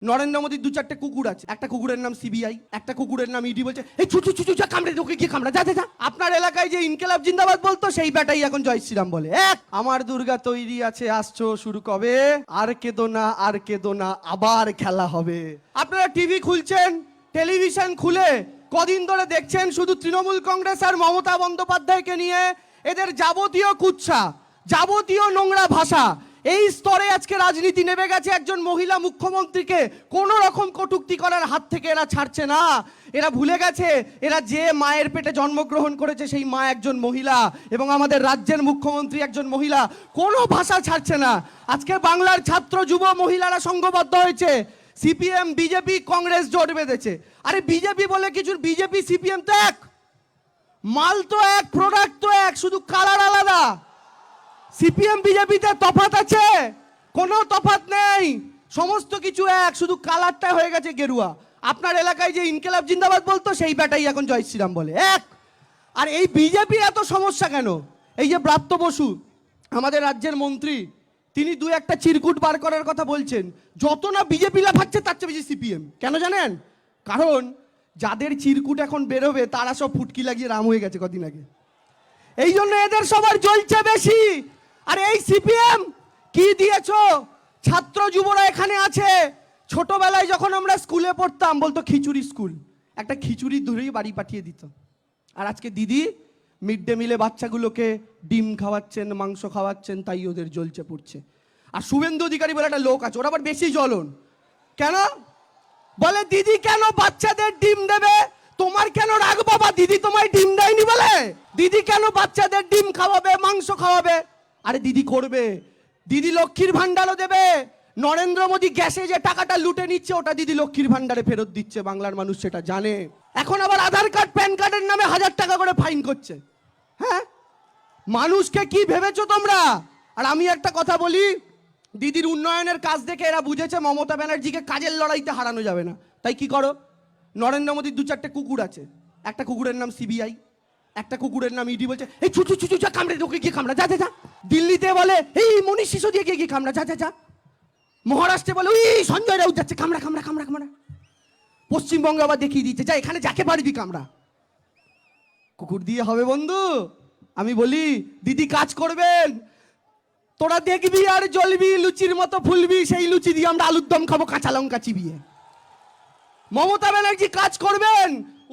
নরেন্দ্র মোদীর দু চারটে কুকুর আছে, একটা কুকুরের নাম সিবিআই, একটা কুকুরের নাম ইডি। বলছে এই ছুচু ছুচু যা কামড়ে, তোকে গিয়ে কামড়া, যা যা যা। আপনার এলাকায় যে ইনকেলাব জিন্দাবাদ বলতো সেই ব্যাটাই এখন জয় শ্রীরাম বলে। আমার দুর্গা তৈরি আছে, আসছো শুরু কবে, আর কেদো না আর কেদো না, আবার খেলা হবে। আপনারা টিভি খুলছেন, টেলিভিশন খুলে কদিন ধরে দেখছেন শুধু তৃণমূল কংগ্রেস আর মমতা বন্দ্যোপাধ্যায়কে নিয়ে এদের যাবতীয় কুৎসা, যাবতীয় নোংরা ভাষা। এই স্তরে আজকে রাজনীতি নেমে গেছে। একজন মহিলা মুখ্যমন্ত্রীকে কোনো রকম কটূক্তি করার হাত থেকে এরা ছাড়ছে না। এরা ভুলে গেছে এরা যে মায়ের পেটে জন্মগ্রহণ করেছে সেই মা একজন মহিলা এবং আমাদের রাজ্যের মুখ্যমন্ত্রী একজন মহিলা। কোনো ভাষা ছাড়ছে না। আজকে বাংলার ছাত্র যুব মহিলারা সংঘবদ্ধ হয়েছে, সিপিএম বিজেপি কংগ্রেস জোট বেঁধেছে। আরে বিজেপি বলে কিছু, বিজেপি সিপিএম তো এক, মাল তো এক, প্রোডাক্ট তো এক, শুধু কালার আলাদা। সিপিএম বিজেপিতে তফাৎ আছে? কোনো তফাৎ নেই, সমস্ত কিছু এক, শুধু কালারটা হয়ে গেছে গেরুয়া। আপনার এলাকায় যে ইনকেলাব জিন্দাবাদ বলতো সেই ব্যাটাই এখন জয় শ্রীরাম বলে। আর এই বিজেপি এত সমস্যা কেন? এই যে ব্রাত্য বসু আমাদের রাজ্যের মন্ত্রী, তিনি দু একটা চিরকুট বার করার কথা বলছেন। যত না বিজেপি লাফাচ্ছে তার চেয়ে বেশি সিপিএম। কেন জানেন? কারণ যাদের চিরকুট এখন বেরোবে তারা সব ফুটকি লাগিয়ে রাম হয়ে গেছে কদিন আগে, এই জন্য এদের সবার জ্বলছে বেশি। আর এই সিপিএম কি দিয়েছো? ছাত্র যুবরা এখানে আছে। ছোটবেলায় যখন আমরা স্কুলে পড়তাম বলতো খিচুড়ি স্কুল, একটা খিচুড়ি ধরেই বাড়ি পাঠিয়ে দিত। আর আজকে দিদি মিড ডে মিলে বাচ্চাগুলোকে ডিম খাওয়াচ্ছেন, মাংস খাওয়াচ্ছেন, তাই ওদের জ্বলছে পড়ছে। আর শুভেন্দু অধিকারী বলে একটা লোক আছে, ওরা আবার বেশি জ্বলন। কেন বলে? দিদি কেন বাচ্চাদের ডিম দেবে? তোমার কেন রাগ বাবা? দিদি তোমায় ডিম দেয়নি বলে? দিদি কেন বাচ্চাদের ডিম খাওয়াবে, মাংস খাওয়াবে? আরে দিদি করবে, দিদি লক্ষ্মীর ভান্ডারও দেবে। নরেন্দ্র মোদী গ্যাসে যে টাকাটা লুটে নিচ্ছে ওটা দিদি লক্ষ্মীর ভান্ডারে ফেরত দিচ্ছে, বাংলার মানুষ সেটা জানে। এখন আবার আধার কার্ড প্যান কার্ডের নামে 1000 টাকা করে ফাইন করছে। হ্যাঁ, মানুষকে কি ভেবেছো তোমরা? আর আমি একটা কথা বলি, দিদির উন্নয়নের কাজ দেখে এরা বুঝেছে মমতা ব্যানার্জিকে কাজের লড়াইতে হারানো যাবে না। তাই কি করো, নরেন্দ্র মোদীর দু চারটে কুকুর আছে, একটা কুকুরের নাম সিবিআই, একটা কুকুরের নাম ইডি। বলছে এই ছুচু ছুচু যা কামড়ে, তোকে গিয়ে কামড়া, যা যা যা। দিল্লিতে বলে এই মনীষ সিসোদিয়া গিয়ে কামড়া, যা যা যা। মহারাষ্ট্রে বলে ওই সঞ্জয় রাউত যাচ্ছে, কামড়া কামড়া কামড়া কামড়া। পশ্চিমবঙ্গে আবার দেখিয়ে দিচ্ছে যা এখানে যাকে পারবি কামড়া। কুকুর দিয়ে হবে বন্ধু? আমি বলি দিদি কাজ করবেন, তোরা দেখবি আর জ্বলবি, লুচির মতো ফুলবি। সেই লুচি দিয়ে আমরা আলুর দম খাবো কাঁচা লঙ্কা চিবিয়ে। মমতা ব্যানার্জি কাজ করবেন,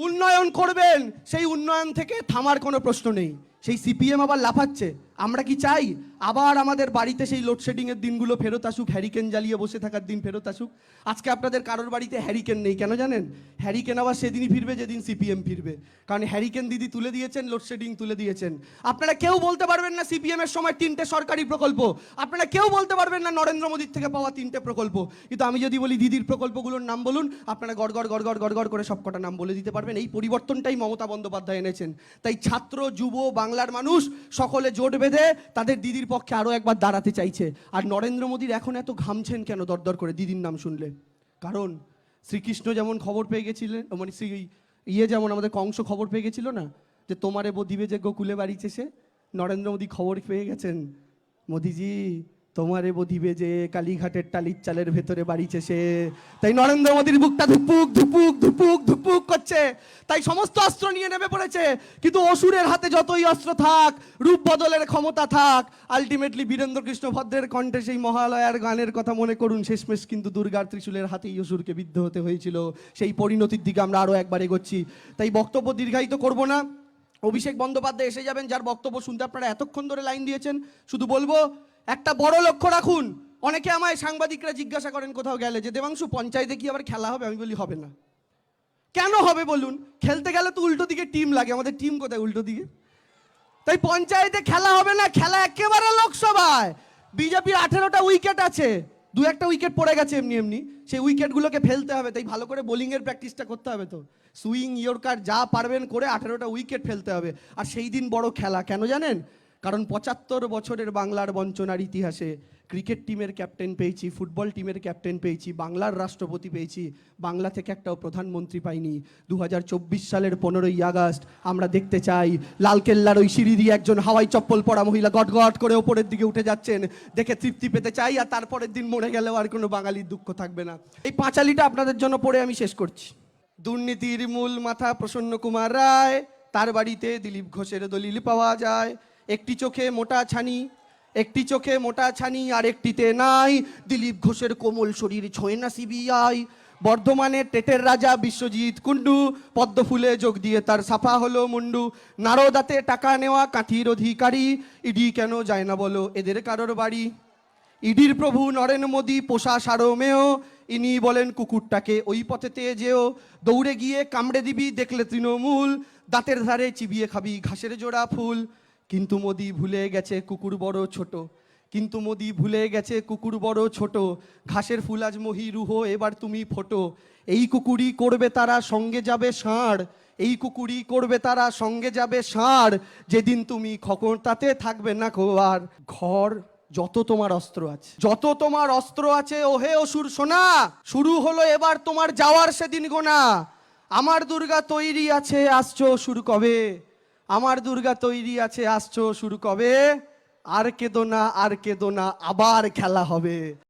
উন্নয়ন করবেন, সেই উন্নয়ন থেকে থামার কোনো প্রশ্ন নেই। সেই সিপিএম আবার লাফাচ্ছে। আমরা কি চাই আবার আমাদের বাড়িতে সেই লোডশেডিংয়ের দিনগুলো ফেরত আসুক, হ্যারিকেন জ্বালিয়ে বসে থাকার দিন ফেরত আসুক? আজকে আপনাদের কারোর বাড়িতে হ্যারিকেন নেই, কেন জানেন? হ্যারিকেন আবার সেদিনই ফিরবে যেদিন সিপিএম ফিরবে। কারণ হ্যারিকেন দিদি তুলে দিয়েছেন, লোডশেডিং তুলে দিয়েছেন। আপনারা কেউ বলতে পারবেন না সিপিএম এর সময় 3টে সরকারি প্রকল্প, আপনারা কেউ বলতে পারবেন না নরেন্দ্র মোদীর থেকে পাওয়া 3টে প্রকল্প। কিন্তু আমি যদি বলি দিদির প্রকল্পগুলোর নাম বলুন, আপনারা গড়গড় গড়গড় গড়গড় করে সবকটা নাম বলে দিতে পারবেন। এই পরিবর্তনটাই মমতা বন্দ্যোপাধ্যায় এনেছেন। তাই ছাত্র যুব বাংলার মানুষ সকলে জোট বেঁধে তাদের দিদির পক্ষে আরো একবার দাঁড়াতে চাইছে। আর নরেন্দ্র মোদীর এখন এত ঘামছেন কেন দরদর করে দিদির নাম শুনলে? কারণ শ্রীকৃষ্ণ যেমন খবর পেয়ে গেছিলেন, মানে যেমন আমাদের কংস খবর পেয়ে গেছিল না যে তোমারে বদিবে যে গোকুলে বাড়িছে সে, নরেন্দ্র মোদী খবর পেয়ে গেছেন মোদিজি তোমারে বদিবে যে কালীঘাটের টালির চালের ভেতরে বাড়িছে সে। তাই নরেন্দ্র মোদীর বুকটা ধুপুক ধুপুক ধুপুক ধুপুক করছে। তাই সমস্ত অস্ত্র নিয়ে নেমে পড়েছে। কিন্তু অসুরের হাতে যতই অস্ত্র থাক, রূপ বদলের ক্ষমতা থাক, আলটিমেটলি বীরেন্দ্র কৃষ্ণ ভদ্রের কণ্ঠে সেই মহালয়ার গানের কথা মনে করুন, শেষমেশ কিন্তু দুর্গার ত্রিশূলের হাতেই অসুরকে বিদ্ধ হতে হয়েছিল। সেই পরিণতির দিকে আমরা আরো একবার এগোচ্ছি। তাই বক্তব্য দীর্ঘায়িত করব না। অভিষেক বন্দ্যোপাধ্যায় এসে যাবেন, যার বক্তব্য শুনতে আপনারা এতক্ষণ ধরে লাইন দিয়েছেন। শুধু বলবো একটা বড় লক্ষ্য রাখুন। অনেকে আমায় সাংবাদিকরা জিজ্ঞাসা করেন কোথাও গেলে যে দেবাংশু পঞ্চায়েতে কি আবার খেলা হবে? আমি বলি হবে না। কেন হবে বলুন? খেলতে গেলে তো উল্টো দিকে টিম লাগে, আমাদের টিম কোথায়? উল্টো দিকে। তাই পঞ্চায়েতে খেলা হবে না, খেলা একেবারে লোকসভায়। বিজেপির 18টা উইকেট আছে, 2-1টা উইকেট পড়ে গেছে এমনি এমনি, সেই উইকেটগুলোকে ফেলতে হবে। তাই ভালো করে বোলিংয়ের প্র্যাকটিসটা করতে হবে। তো সুইং ইয়র্কার যা পারবেন করে 18টা উইকেট ফেলতে হবে। আর সেই দিন বড় খেলা, কেন জানেন? কারণ ৭৫ বছরের বাংলার বঞ্চনার ইতিহাসে ক্রিকেট টিমের ক্যাপ্টেন পেয়েছি, ফুটবল টিমের ক্যাপ্টেন পেয়েছি, বাংলার রাষ্ট্রপতি পেয়েছি, বাংলা থেকে একটাও প্রধানমন্ত্রী পাইনি। ২০২৪ সালের 15ই আগস্ট আমরা দেখতে চাই লালকেল্লার ওই সিঁড়ি দিয়ে একজন হাওয়াই চপ্পল পরা মহিলা গট গট করে ওপরের দিকে উঠে যাচ্ছেন, দেখে তৃপ্তি পেতে চাই, আর তারপরের দিন মরে গেলেও আর কোনো বাঙালির দুঃখ থাকবে না। এই পাঁচালিটা আপনাদের জন্য পড়ে আমি শেষ করছি। দুর্নীতির মূল মাথা প্রসন্ন কুমার রায়, তার বাড়িতে দিলীপ ঘোষের দলিল পাওয়া যায়। একটি চোখে মোটা ছানি, একটি চোখে মোটা ছানি আর একটিতে নাই। দিলীপ ঘোষের কোমল শরীর ছোঁয় না সিবিআই। বর্ধমানে টেটের রাজা বিশ্বজিৎ কুন্ডু, পদ্ম ফুলে যোগ দিয়ে তার সাফা হলো মুন্ডু। নারদাতে টাকা নেওয়া কাঠির অধিকারী, ইডি কেন যায় না বলো এদের কারোর বাড়ি। ইডির প্রভু নরেন্দ্র মোদী পোষা সারমেয়, ইনি বলেন কুকুরটাকে ওই পথেতে যেও। দৌড়ে গিয়ে কামড়ে দিবি দেখলে তৃণমূল, দাঁতের ধারে চিবিয়ে খাবি ঘাসের জোড়া ফুল। কিন্তু মোদি ভুলে গেছে কুকুর বড় ছোট, কিন্তু মোদি ভুলে গেছে কুকুর বড় ছোট। ঘাসের ফুল আজ মহিরুহ এবার তুমি ফোটো। এই কুকুরই করবে তারা সঙ্গে যাবে ষাঁড়, এই কুকুরই করবে তারা সঙ্গে যাবে ষাঁড়। যেদিন তুমি খকরটাতে থাকবে না খোয়ার। ঘর যত তোমার অস্ত্র আছে, যত তোমার অস্ত্র আছে ওহে অসুর সোনা, শুরু হলো এবার তোমার যাওয়ার সেদিন গোনা। আমার দুর্গা তৈরি আছে আসছো শুরু কবে, আমার দুর্গা তৈরি আছে আসছো শুরু কবে। আর কেঁদো না আর কেঁদো না আবার খেলা হবে।